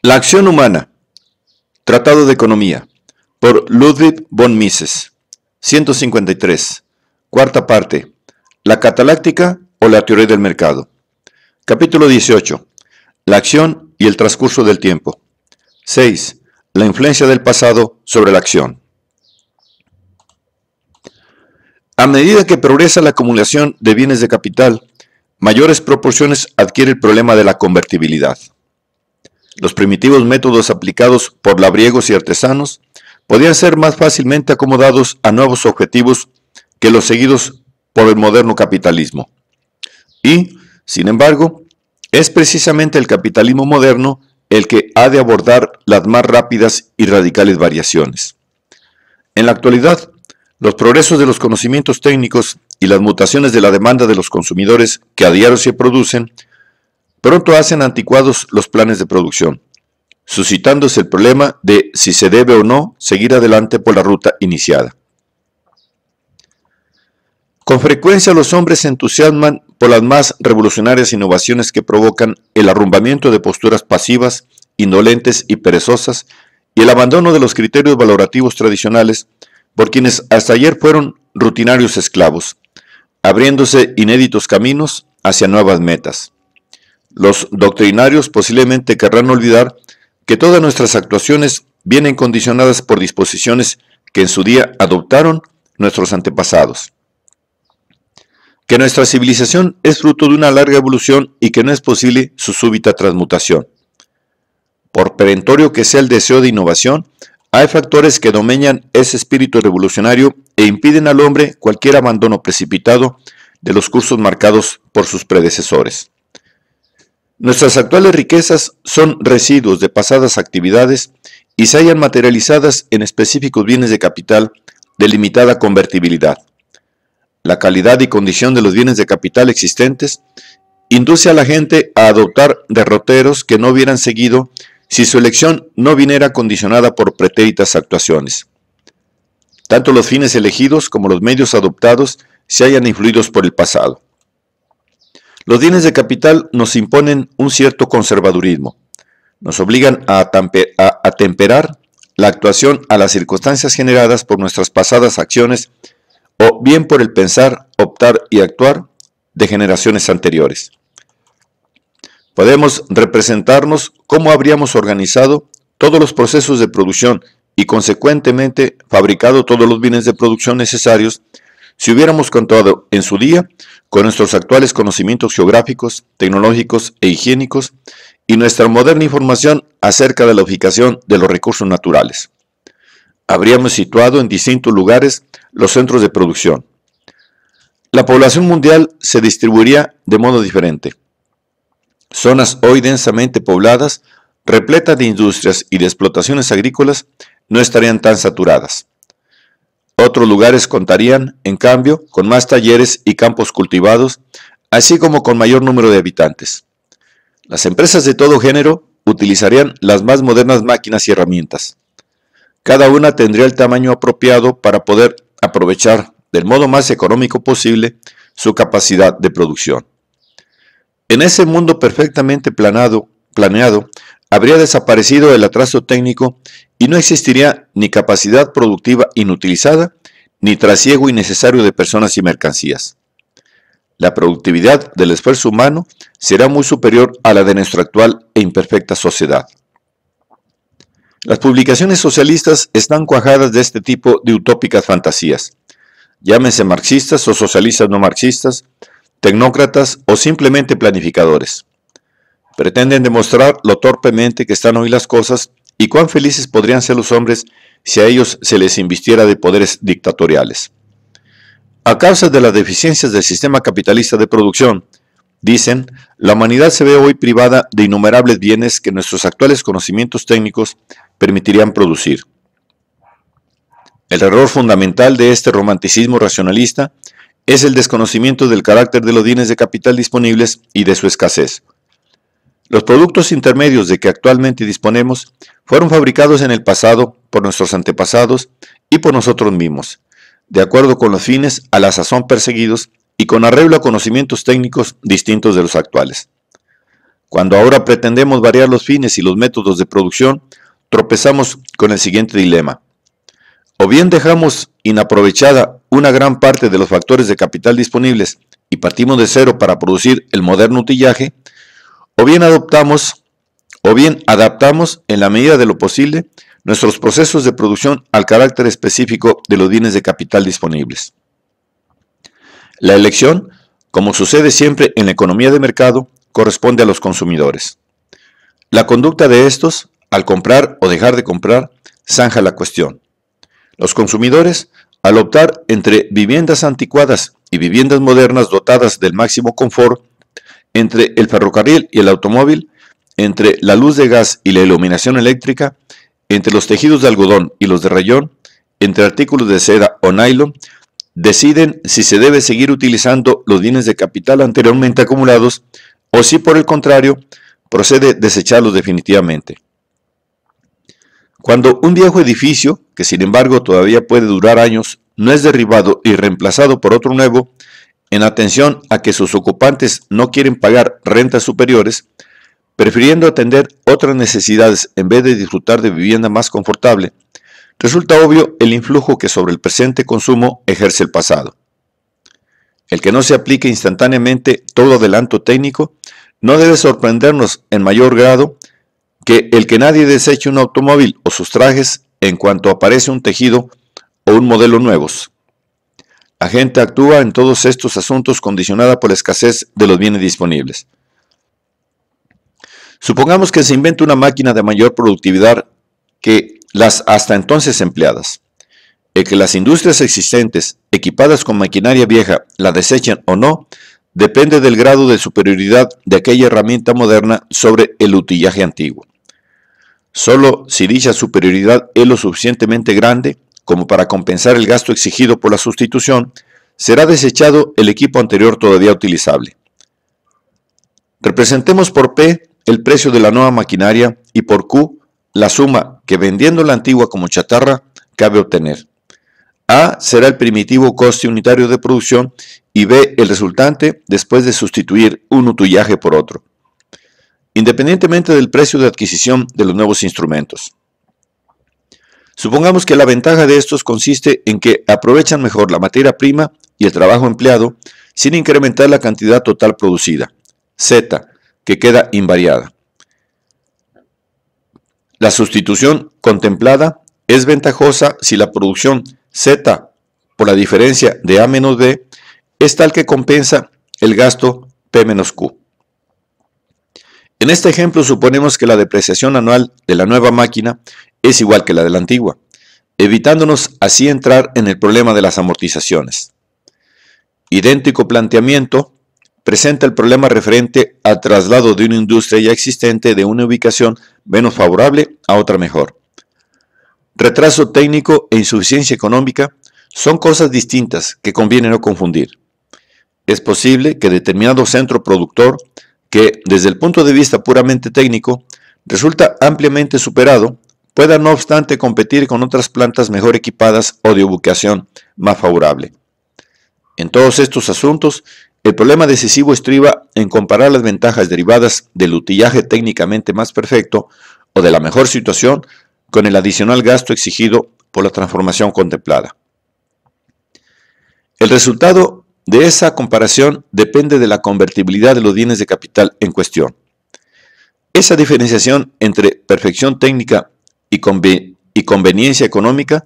La acción humana. Tratado de Economía. Por Ludwig von Mises. 153. Cuarta parte. La cataláctica o la teoría del mercado. Capítulo 18. La acción y el transcurso del tiempo. 6. La influencia del pasado sobre la acción. A medida que progresa la acumulación de bienes de capital, mayores proporciones adquiere el problema de la convertibilidad. Los primitivos métodos aplicados por labriegos y artesanos podían ser más fácilmente acomodados a nuevos objetivos que los seguidos por el moderno capitalismo. Y, sin embargo, es precisamente el capitalismo moderno el que ha de abordar las más rápidas y radicales variaciones. En la actualidad, los progresos de los conocimientos técnicos y las mutaciones de la demanda de los consumidores que a diario se producen, pronto hacen anticuados los planes de producción, suscitándose el problema de si se debe o no seguir adelante por la ruta iniciada. Con frecuencia los hombres se entusiasman por las más revolucionarias innovaciones que provocan el arrumbamiento de posturas pasivas, indolentes y perezosas y el abandono de los criterios valorativos tradicionales por quienes hasta ayer fueron rutinarios esclavos, abriéndose inéditos caminos hacia nuevas metas. Los doctrinarios posiblemente querrán olvidar que todas nuestras actuaciones vienen condicionadas por disposiciones que en su día adoptaron nuestros antepasados. Que nuestra civilización es fruto de una larga evolución y que no es posible su súbita transmutación. Por perentorio que sea el deseo de innovación, hay factores que domeñan ese espíritu revolucionario e impiden al hombre cualquier abandono precipitado de los cursos marcados por sus predecesores. Nuestras actuales riquezas son residuos de pasadas actividades y se hallan materializadas en específicos bienes de capital de limitada convertibilidad. La calidad y condición de los bienes de capital existentes induce a la gente a adoptar derroteros que no hubieran seguido si su elección no viniera condicionada por pretéritas actuaciones. Tanto los fines elegidos como los medios adoptados se hallan influidos por el pasado. Los bienes de capital nos imponen un cierto conservadurismo, nos obligan a atemperar la actuación a las circunstancias generadas por nuestras pasadas acciones o bien por el pensar, optar y actuar de generaciones anteriores. Podemos representarnos cómo habríamos organizado todos los procesos de producción y consecuentemente fabricado todos los bienes de producción necesarios si hubiéramos contado en su día con nuestros actuales conocimientos geográficos, tecnológicos e higiénicos y nuestra moderna información acerca de la ubicación de los recursos naturales. Habríamos situado en distintos lugares los centros de producción. La población mundial se distribuiría de modo diferente. Zonas hoy densamente pobladas, repletas de industrias y de explotaciones agrícolas, no estarían tan saturadas. Otros lugares contarían, en cambio, con más talleres y campos cultivados, así como con mayor número de habitantes. Las empresas de todo género utilizarían las más modernas máquinas y herramientas. Cada una tendría el tamaño apropiado para poder aprovechar del modo más económico posible su capacidad de producción. En ese mundo perfectamente planeado, habría desaparecido el atraso técnico y no existiría ni capacidad productiva inutilizada, ni trasiego innecesario de personas y mercancías. La productividad del esfuerzo humano será muy superior a la de nuestra actual e imperfecta sociedad. Las publicaciones socialistas están cuajadas de este tipo de utópicas fantasías. Llámense marxistas o socialistas no marxistas, tecnócratas o simplemente planificadores. Pretenden demostrar lo torpemente que están hoy las cosas y cuán felices podrían ser los hombres si a ellos se les invistiera de poderes dictatoriales. A causa de las deficiencias del sistema capitalista de producción, dicen, la humanidad se ve hoy privada de innumerables bienes que nuestros actuales conocimientos técnicos permitirían producir. El error fundamental de este romanticismo racionalista es el desconocimiento del carácter de los bienes de capital disponibles y de su escasez. Los productos intermedios de que actualmente disponemos fueron fabricados en el pasado por nuestros antepasados y por nosotros mismos, de acuerdo con los fines a la sazón perseguidos y con arreglo a conocimientos técnicos distintos de los actuales. Cuando ahora pretendemos variar los fines y los métodos de producción, tropezamos con el siguiente dilema. O bien dejamos inaprovechada una gran parte de los factores de capital disponibles y partimos de cero para producir el moderno utillaje, o bien adaptamos en la medida de lo posible nuestros procesos de producción al carácter específico de los bienes de capital disponibles. La elección, como sucede siempre en la economía de mercado, corresponde a los consumidores. La conducta de estos, al comprar o dejar de comprar, zanja la cuestión. Los consumidores, al optar entre viviendas anticuadas y viviendas modernas dotadas del máximo confort, entre el ferrocarril y el automóvil, entre la luz de gas y la iluminación eléctrica, entre los tejidos de algodón y los de rayón, entre artículos de seda o nylon, deciden si se debe seguir utilizando los bienes de capital anteriormente acumulados o si por el contrario procede desecharlos definitivamente. Cuando un viejo edificio, que sin embargo todavía puede durar años, no es derribado y reemplazado por otro nuevo, en atención a que sus ocupantes no quieren pagar rentas superiores, prefiriendo atender otras necesidades en vez de disfrutar de vivienda más confortable, resulta obvio el influjo que sobre el presente consumo ejerce el pasado. El que no se aplique instantáneamente todo adelanto técnico no debe sorprendernos en mayor grado que el que nadie deseche un automóvil o sus trajes en cuanto aparece un tejido o un modelo nuevos. La gente actúa en todos estos asuntos condicionada por la escasez de los bienes disponibles. Supongamos que se inventa una máquina de mayor productividad que las hasta entonces empleadas. El que las industrias existentes, equipadas con maquinaria vieja, la desechen o no, depende del grado de superioridad de aquella herramienta moderna sobre el utillaje antiguo. Solo si dicha superioridad es lo suficientemente grande como para compensar el gasto exigido por la sustitución, será desechado el equipo anterior todavía utilizable. Representemos por P el precio de la nueva maquinaria y por Q la suma que vendiendo la antigua como chatarra cabe obtener. A será el primitivo coste unitario de producción y B el resultante después de sustituir un utillaje por otro, independientemente del precio de adquisición de los nuevos instrumentos. Supongamos que la ventaja de estos consiste en que aprovechan mejor la materia prima y el trabajo empleado sin incrementar la cantidad total producida, Z, que queda invariada. La sustitución contemplada es ventajosa si la producción Z por la diferencia de A menos B es tal que compensa el gasto P menos Q. En este ejemplo suponemos que la depreciación anual de la nueva máquina es igual que la de la antigua, evitándonos así entrar en el problema de las amortizaciones. Idéntico planteamiento presenta el problema referente al traslado de una industria ya existente de una ubicación menos favorable a otra mejor. Retraso técnico e insuficiencia económica son cosas distintas que conviene no confundir. Es posible que determinado centro productor, que desde el punto de vista puramente técnico resulta ampliamente superado, pueda no obstante competir con otras plantas mejor equipadas o de ubicación más favorable. En todos estos asuntos, el problema decisivo estriba en comparar las ventajas derivadas del utillaje técnicamente más perfecto o de la mejor situación con el adicional gasto exigido por la transformación contemplada. El resultado de esa comparación depende de la convertibilidad de los bienes de capital en cuestión. Esa diferenciación entre perfección técnica y conveniencia económica,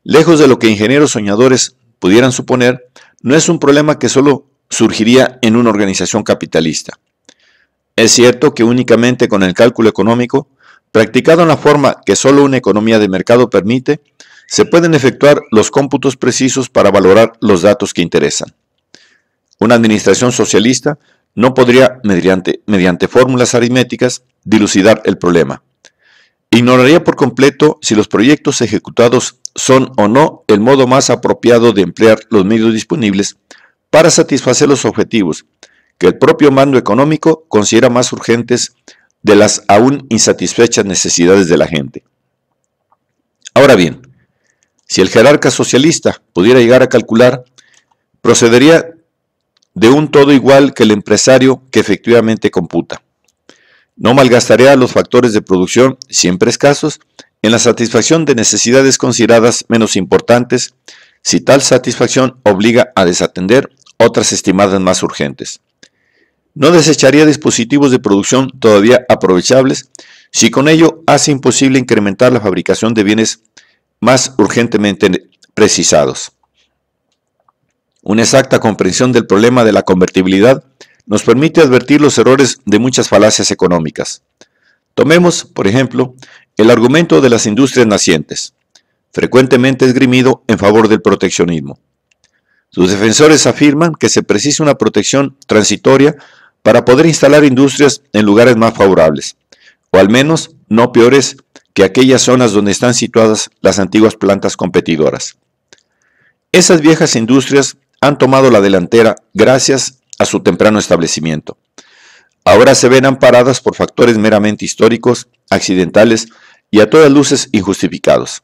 lejos de lo que ingenieros soñadores pudieran suponer, no es un problema que solo surgiría en una organización capitalista. Es cierto que únicamente con el cálculo económico, practicado en la forma que solo una economía de mercado permite, se pueden efectuar los cómputos precisos para valorar los datos que interesan. Una administración socialista no podría, mediante fórmulas aritméticas, dilucidar el problema. Ignoraría por completo si los proyectos ejecutados son o no el modo más apropiado de emplear los medios disponibles para satisfacer los objetivos que el propio mando económico considera más urgentes de las aún insatisfechas necesidades de la gente. Ahora bien, si el jerarca socialista pudiera llegar a calcular, procedería de un todo igual que el empresario que efectivamente computa. No malgastaría los factores de producción, siempre escasos, en la satisfacción de necesidades consideradas menos importantes, si tal satisfacción obliga a desatender otras estimadas más urgentes. No desecharía dispositivos de producción todavía aprovechables si con ello hace imposible incrementar la fabricación de bienes más urgentemente precisados. Una exacta comprensión del problema de la convertibilidad nos permite advertir los errores de muchas falacias económicas. Tomemos, por ejemplo, el argumento de las industrias nacientes, frecuentemente esgrimido en favor del proteccionismo. Sus defensores afirman que se precisa una protección transitoria para poder instalar industrias en lugares más favorables, o al menos no peores que aquellas zonas donde están situadas las antiguas plantas competidoras. Esas viejas industrias han tomado la delantera gracias a su temprano establecimiento. Ahora se ven amparadas por factores meramente históricos, accidentales y a todas luces injustificados.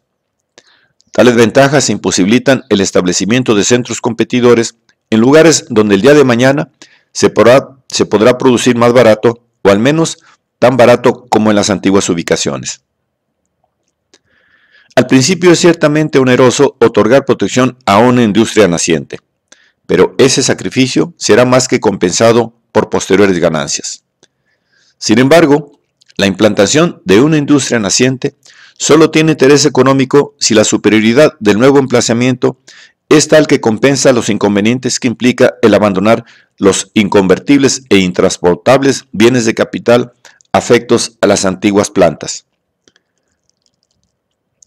Tales ventajas imposibilitan el establecimiento de centros competidores en lugares donde el día de mañana se podrá producir más barato, o al menos tan barato como en las antiguas ubicaciones. Al principio es ciertamente oneroso otorgar protección a una industria naciente, pero ese sacrificio será más que compensado por posteriores ganancias. Sin embargo, la implantación de una industria naciente solo tiene interés económico si la superioridad del nuevo emplazamiento es tal que compensa los inconvenientes que implica el abandonar los inconvertibles e intransportables bienes de capital afectos a las antiguas plantas.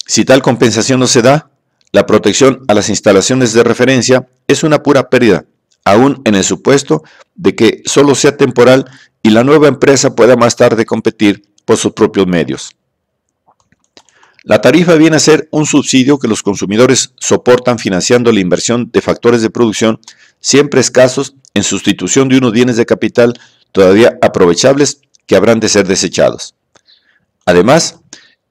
Si tal compensación no se da, la protección a las instalaciones de referencia es una pura pérdida, aún en el supuesto de que solo sea temporal y la nueva empresa pueda más tarde competir por sus propios medios. La tarifa viene a ser un subsidio que los consumidores soportan financiando la inversión de factores de producción siempre escasos en sustitución de unos bienes de capital todavía aprovechables que habrán de ser desechados. Además,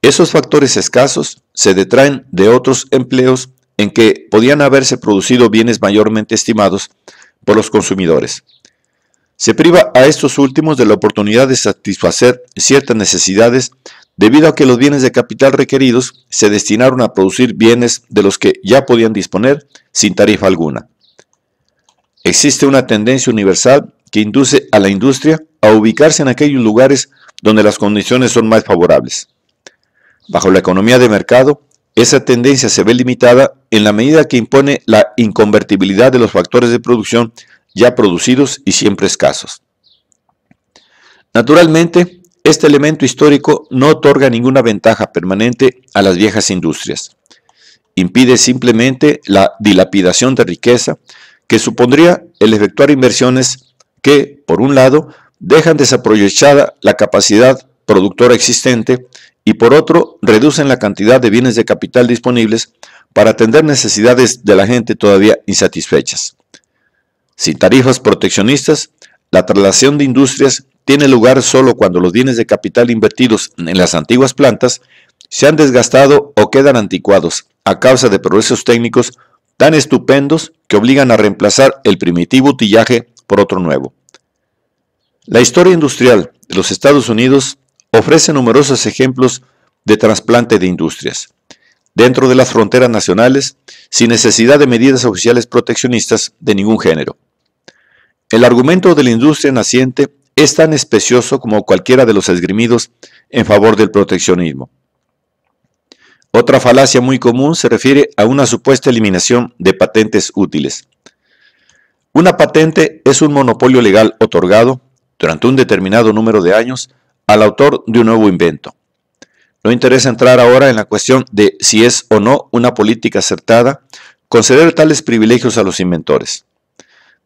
esos factores escasos se detraen de otros empleos en que podían haberse producido bienes mayormente estimados por los consumidores. Se priva a estos últimos de la oportunidad de satisfacer ciertas necesidades debido a que los bienes de capital requeridos se destinaron a producir bienes de los que ya podían disponer sin tarifa alguna. Existe una tendencia universal que induce a la industria a ubicarse en aquellos lugares donde las condiciones son más favorables. Bajo la economía de mercado, esa tendencia se ve limitada en la medida que impone la inconvertibilidad de los factores de producción ya producidos y siempre escasos. Naturalmente, este elemento histórico no otorga ninguna ventaja permanente a las viejas industrias. Impide simplemente la dilapidación de riqueza que supondría el efectuar inversiones que, por un lado, dejan desaprovechada la capacidad productora existente y por otro, reducen la cantidad de bienes de capital disponibles para atender necesidades de la gente todavía insatisfechas. Sin tarifas proteccionistas, la traslación de industrias tiene lugar solo cuando los bienes de capital invertidos en las antiguas plantas se han desgastado o quedan anticuados a causa de progresos técnicos tan estupendos que obligan a reemplazar el primitivo utillaje por otro nuevo. La historia industrial de los Estados Unidos ofrece numerosos ejemplos de trasplante de industrias dentro de las fronteras nacionales sin necesidad de medidas oficiales proteccionistas de ningún género. El argumento de la industria naciente es tan especioso como cualquiera de los esgrimidos en favor del proteccionismo. Otra falacia muy común se refiere a una supuesta eliminación de patentes útiles. Una patente es un monopolio legal otorgado durante un determinado número de años al autor de un nuevo invento. No interesa entrar ahora en la cuestión de si es o no una política acertada conceder tales privilegios a los inventores.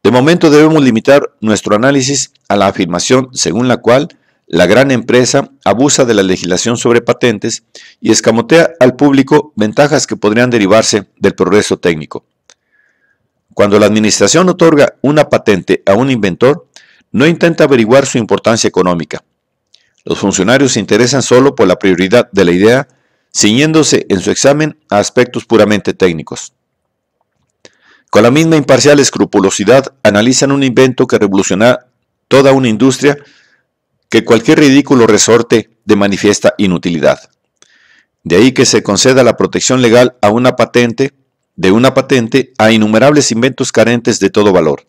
De momento debemos limitar nuestro análisis a la afirmación según la cual la gran empresa abusa de la legislación sobre patentes y escamotea al público ventajas que podrían derivarse del progreso técnico. Cuando la administración otorga una patente a un inventor, no intenta averiguar su importancia económica. Los funcionarios se interesan solo por la prioridad de la idea, ciñéndose en su examen a aspectos puramente técnicos. Con la misma imparcial escrupulosidad analizan un invento que revoluciona toda una industria que cualquier ridículo resorte de manifiesta inutilidad. De ahí que se conceda la protección legal a de una patente a innumerables inventos carentes de todo valor.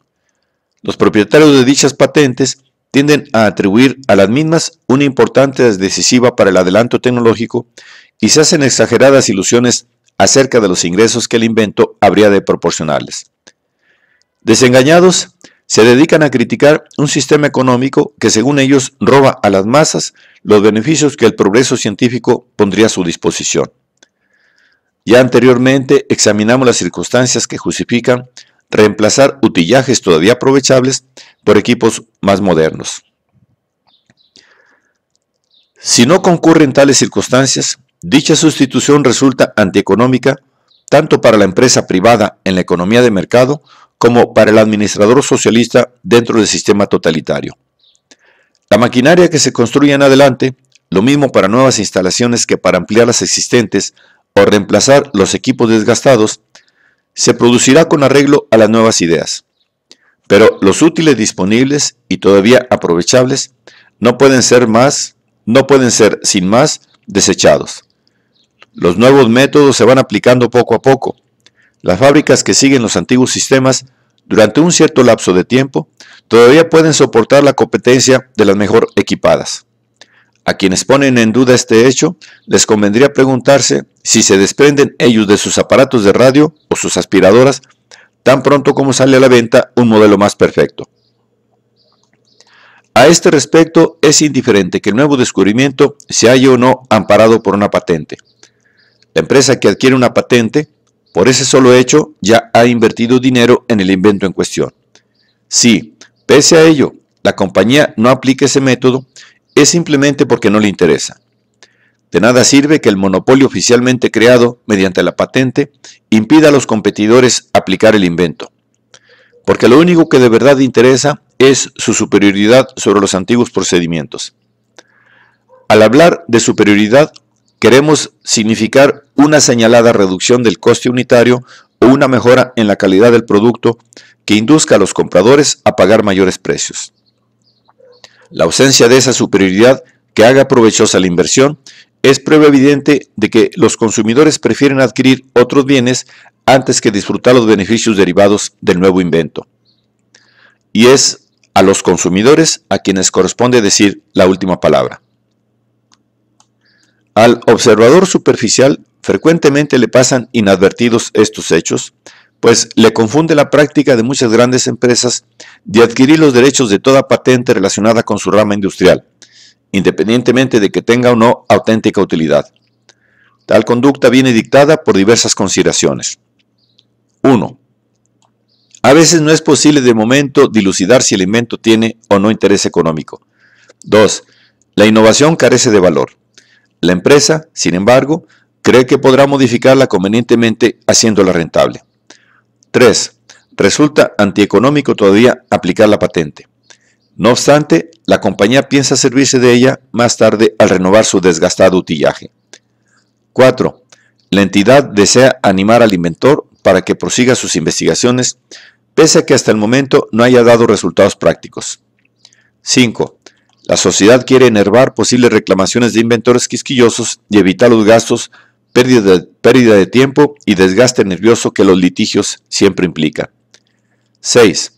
Los propietarios de dichas patentes tienden a atribuir a las mismas una importancia decisiva para el adelanto tecnológico y se hacen exageradas ilusiones acerca de los ingresos que el invento habría de proporcionarles. Desengañados, se dedican a criticar un sistema económico que, según ellos, roba a las masas los beneficios que el progreso científico pondría a su disposición. Ya anteriormente examinamos las circunstancias que justifican reemplazar utillajes todavía aprovechables por equipos más modernos. Si no concurren tales circunstancias, dicha sustitución resulta antieconómica tanto para la empresa privada en la economía de mercado como para el administrador socialista dentro del sistema totalitario. La maquinaria que se construye en adelante, lo mismo para nuevas instalaciones que para ampliar las existentes o reemplazar los equipos desgastados, se producirá con arreglo a las nuevas ideas. Pero los útiles disponibles y todavía aprovechables no pueden ser sin más desechados. Los nuevos métodos se van aplicando poco a poco. Las fábricas que siguen los antiguos sistemas durante un cierto lapso de tiempo todavía pueden soportar la competencia de las mejor equipadas. A quienes ponen en duda este hecho, les convendría preguntarse si se desprenden ellos de sus aparatos de radio o sus aspiradoras tan pronto como sale a la venta un modelo más perfecto. A este respecto, es indiferente que el nuevo descubrimiento se halle o no amparado por una patente. La empresa que adquiere una patente, por ese solo hecho, ya ha invertido dinero en el invento en cuestión. Si, pese a ello, la compañía no aplica ese método, es simplemente porque no le interesa. De nada sirve que el monopolio oficialmente creado mediante la patente impida a los competidores aplicar el invento, porque lo único que de verdad interesa es su superioridad sobre los antiguos procedimientos. Al hablar de superioridad, queremos significar una señalada reducción del coste unitario o una mejora en la calidad del producto que induzca a los compradores a pagar mayores precios. La ausencia de esa superioridad que haga provechosa la inversión es prueba evidente de que los consumidores prefieren adquirir otros bienes antes que disfrutar los beneficios derivados del nuevo invento. Y es a los consumidores a quienes corresponde decir la última palabra. Al observador superficial frecuentemente le pasan inadvertidos estos hechos, pues le confunde la práctica de muchas grandes empresas de adquirir los derechos de toda patente relacionada con su rama industrial, independientemente de que tenga o no auténtica utilidad. Tal conducta viene dictada por diversas consideraciones. 1. A veces no es posible de momento dilucidar si el invento tiene o no interés económico. 2. La innovación carece de valor. La empresa, sin embargo, cree que podrá modificarla convenientemente haciéndola rentable. 3. Resulta antieconómico todavía aplicar la patente. No obstante, la compañía piensa servirse de ella más tarde al renovar su desgastado utillaje. 4. La entidad desea animar al inventor para que prosiga sus investigaciones, pese a que hasta el momento no haya dado resultados prácticos. 5. La sociedad quiere enervar posibles reclamaciones de inventores quisquillosos y evitar los gastos, pérdida de tiempo y desgaste nervioso que los litigios siempre implican. 6.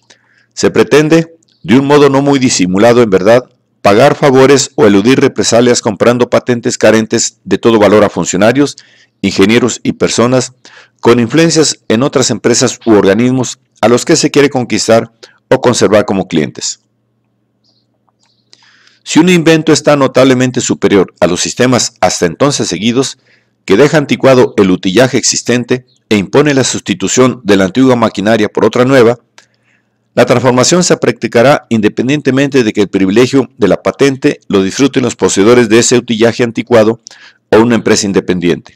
Se pretende, de un modo no muy disimulado en verdad, pagar favores o eludir represalias comprando patentes carentes de todo valor a funcionarios, ingenieros y personas con influencias en otras empresas u organismos a los que se quiere conquistar o conservar como clientes. Si un invento está notablemente superior a los sistemas hasta entonces seguidos, que deja anticuado el utillaje existente e impone la sustitución de la antigua maquinaria por otra nueva, la transformación se practicará independientemente de que el privilegio de la patente lo disfruten los poseedores de ese utillaje anticuado o una empresa independiente.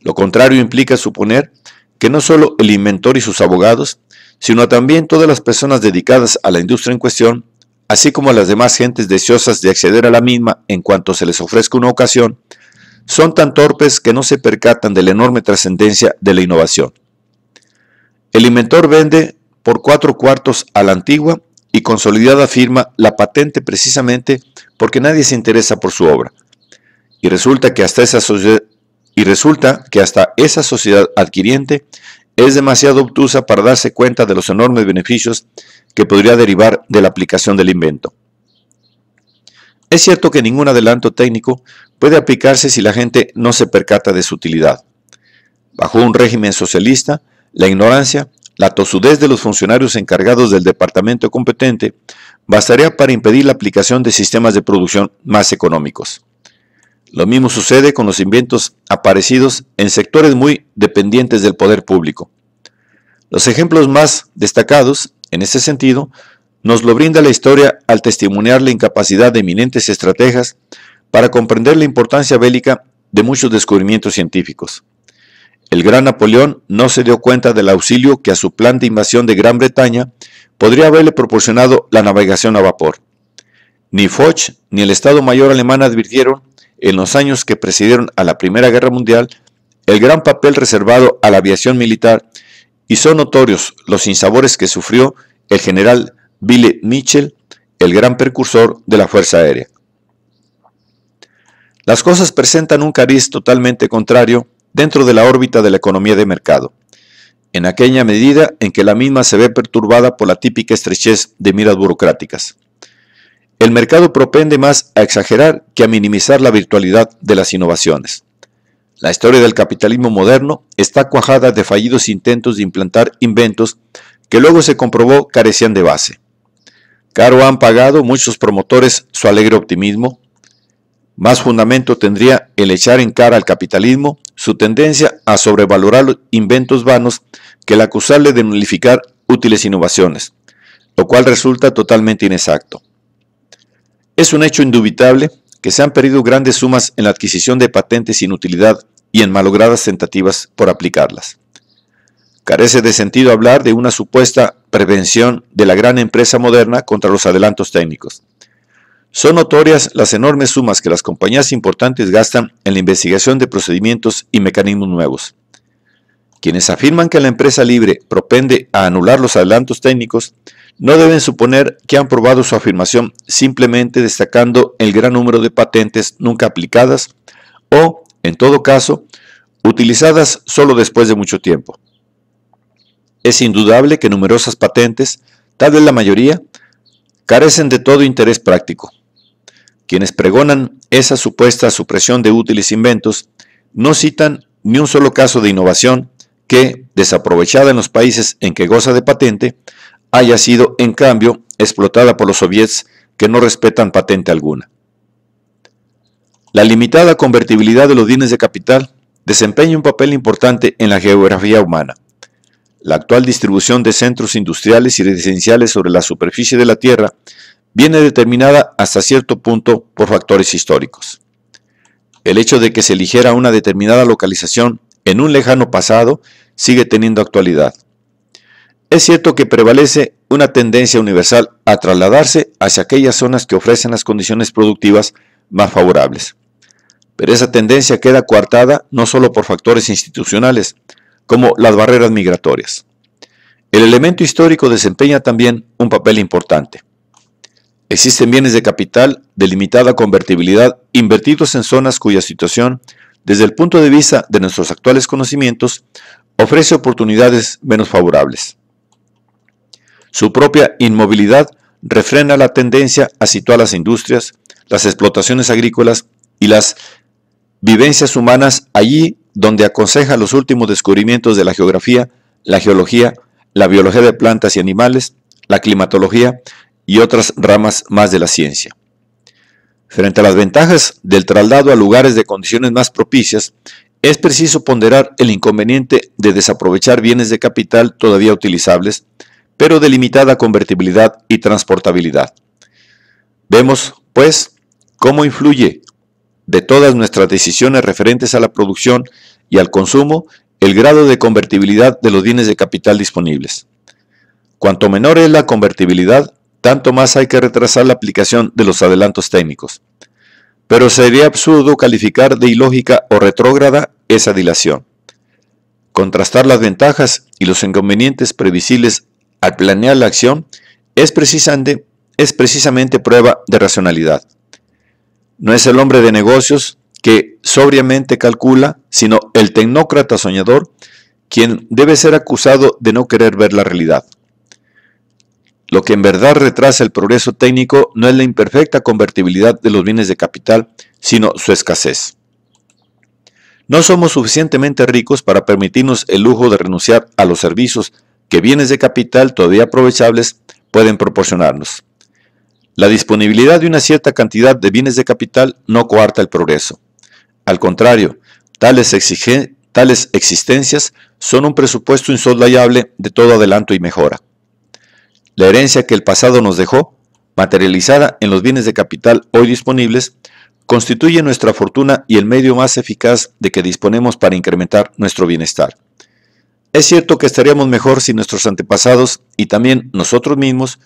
Lo contrario implica suponer que no solo el inventor y sus abogados, sino también todas las personas dedicadas a la industria en cuestión, así como las demás gentes deseosas de acceder a la misma en cuanto se les ofrezca una ocasión, son tan torpes que no se percatan de la enorme trascendencia de la innovación. El inventor vende por 4 cuartos a la antigua y consolidada firma la patente precisamente porque nadie se interesa por su obra. Y resulta que hasta esa sociedad adquiriente es demasiado obtusa para darse cuenta de los enormes beneficios que podría derivar de la aplicación del invento. Es cierto que ningún adelanto técnico puede aplicarse si la gente no se percata de su utilidad. Bajo un régimen socialista, la ignorancia, la tosudez de los funcionarios encargados del departamento competente bastaría para impedir la aplicación de sistemas de producción más económicos. Lo mismo sucede con los inventos aparecidos en sectores muy dependientes del poder público. Los ejemplos más destacados, en este sentido, nos lo brinda la historia al testimoniar la incapacidad de eminentes estrategas para comprender la importancia bélica de muchos descubrimientos científicos. El gran Napoleón no se dio cuenta del auxilio que a su plan de invasión de Gran Bretaña podría haberle proporcionado la navegación a vapor. Ni Foch ni el Estado Mayor alemán advirtieron, en los años que precedieron a la Primera Guerra Mundial, el gran papel reservado a la aviación militar, y son notorios los sinsabores que sufrió el general Wilhelm Mitchell, el gran precursor de la Fuerza Aérea. Las cosas presentan un cariz totalmente contrario dentro de la órbita de la economía de mercado, en aquella medida en que la misma se ve perturbada por la típica estrechez de miras burocráticas. El mercado propende más a exagerar que a minimizar la virtualidad de las innovaciones. La historia del capitalismo moderno está cuajada de fallidos intentos de implantar inventos que luego se comprobó carecían de base. Caro han pagado muchos promotores su alegre optimismo. Más fundamento tendría el echar en cara al capitalismo su tendencia a sobrevalorar los inventos vanos que el acusarle de nulificar útiles innovaciones, lo cual resulta totalmente inexacto. Es un hecho indubitable que se han perdido grandes sumas en la adquisición de patentes sin utilidad y en malogradas tentativas por aplicarlas. Carece de sentido hablar de una supuesta prevención de la gran empresa moderna contra los adelantos técnicos. Son notorias las enormes sumas que las compañías importantes gastan en la investigación de procedimientos y mecanismos nuevos. Quienes afirman que la empresa libre propende a anular los adelantos técnicos no deben suponer que han probado su afirmación simplemente destacando el gran número de patentes nunca aplicadas o, en todo caso, utilizadas solo después de mucho tiempo. Es indudable que numerosas patentes, tal vez la mayoría, carecen de todo interés práctico. Quienes pregonan esa supuesta supresión de útiles inventos no citan ni un solo caso de innovación que, desaprovechada en los países en que goza de patente, haya sido, en cambio, explotada por los soviets que no respetan patente alguna. La limitada convertibilidad de los bienes de capital desempeña un papel importante en la geografía humana. La actual distribución de centros industriales y residenciales sobre la superficie de la Tierra viene determinada hasta cierto punto por factores históricos. El hecho de que se eligiera una determinada localización en un lejano pasado sigue teniendo actualidad. Es cierto que prevalece una tendencia universal a trasladarse hacia aquellas zonas que ofrecen las condiciones productivas más favorables. Pero esa tendencia queda coartada no solo por factores institucionales, como las barreras migratorias. El elemento histórico desempeña también un papel importante. Existen bienes de capital de limitada convertibilidad invertidos en zonas cuya situación, desde el punto de vista de nuestros actuales conocimientos, ofrece oportunidades menos favorables. Su propia inmovilidad refrena la tendencia a situar las industrias, las explotaciones agrícolas y las vivencias humanas allí donde aconseja los últimos descubrimientos de la geografía, la geología, la biología de plantas y animales, la climatología y otras ramas más de la ciencia. Frente a las ventajas del traslado a lugares de condiciones más propicias, es preciso ponderar el inconveniente de desaprovechar bienes de capital todavía utilizables, pero de limitada convertibilidad y transportabilidad. Vemos, pues, cómo influye de todas nuestras decisiones referentes a la producción y al consumo el grado de convertibilidad de los bienes de capital disponibles. Cuanto menor es la convertibilidad, tanto más hay que retrasar la aplicación de los adelantos técnicos. Pero sería absurdo calificar de ilógica o retrógrada esa dilación. Contrastar las ventajas y los inconvenientes previsibles al planear la acción es precisamente prueba de racionalidad. No es el hombre de negocios que sobriamente calcula, sino el tecnócrata soñador quien debe ser acusado de no querer ver la realidad. Lo que en verdad retrasa el progreso técnico no es la imperfecta convertibilidad de los bienes de capital, sino su escasez. No somos suficientemente ricos para permitirnos el lujo de renunciar a los servicios que bienes de capital todavía aprovechables pueden proporcionarnos. La disponibilidad de una cierta cantidad de bienes de capital no coarta el progreso. Al contrario, tales existencias son un presupuesto insoslayable de todo adelanto y mejora. La herencia que el pasado nos dejó, materializada en los bienes de capital hoy disponibles, constituye nuestra fortuna y el medio más eficaz de que disponemos para incrementar nuestro bienestar. Es cierto que estaríamos mejor si nuestros antepasados y también nosotros mismos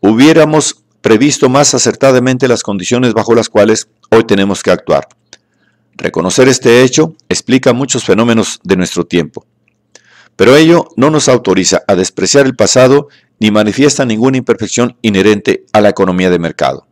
hubiéramos previsto más acertadamente las condiciones bajo las cuales hoy tenemos que actuar. Reconocer este hecho explica muchos fenómenos de nuestro tiempo. Pero ello no nos autoriza a despreciar el pasado ni manifiesta ninguna imperfección inherente a la economía de mercado.